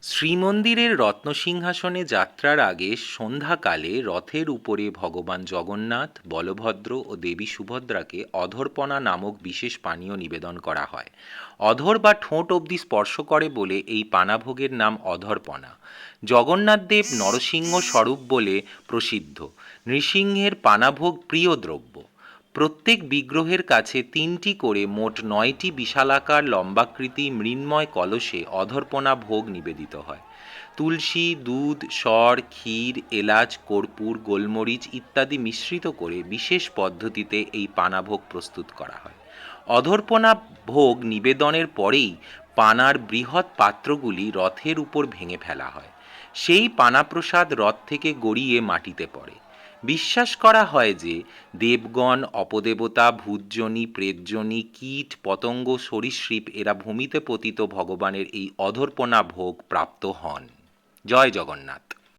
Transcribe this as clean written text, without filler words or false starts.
শ্রীমন্দিরের রত্নসিংহাসনে যাত্রার আগে সন্ধ্যাকালে রথের উপরে ভগবান জগন্নাথ, বলভদ্র ও দেবী সুভদ্রাকে অধর্পণা নামক বিশেষ পানীয় নিবেদন করা হয়। অধর বা ঠোঁট অবধি স্পর্শ করে বলে এই পানাভোগের নাম অধর্পণা। জগন্নাথ দেব নরসিংহ স্বরূপ বলে প্রসিদ্ধ। নৃসিংহের পানাভোগ প্রিয় দ্রব্য। প্রত্যেক বিগ্রহের কাছে ৩টি করে মোট ৯টি বিশালাকার লম্বাকৃতি মৃন্ময় কলসে অধর্পণা ভোগ নিবেদিত হয়। তুলসী, দুধ, সর, ক্ষীর, এলাচ, কর্পূর, গোলমরিচ ইত্যাদি মিশ্রিত করে বিশেষ পদ্ধতিতে এই পানাভোগ প্রস্তুত করা হয়। অধর্পণা ভোগ নিবেদনের পরেই পানার বৃহৎ পাত্রগুলি রথের উপর ভেঙে ফেলা হয়। সেই পানাপ্রসাদ রথ থেকে গড়িয়ে মাটিতে পড়ে। বিশ্বাস করা হয় যে দেবগণ, অপদেবতা, ভূতযোনি, প্রেতযোনি, কীট, পতঙ্গ, সরীসৃপ এরা ভূমিতে পতিত ভগবানের এই অধর্পণা ভোগ প্রাপ্ত হন। জয় জগন্নাথ।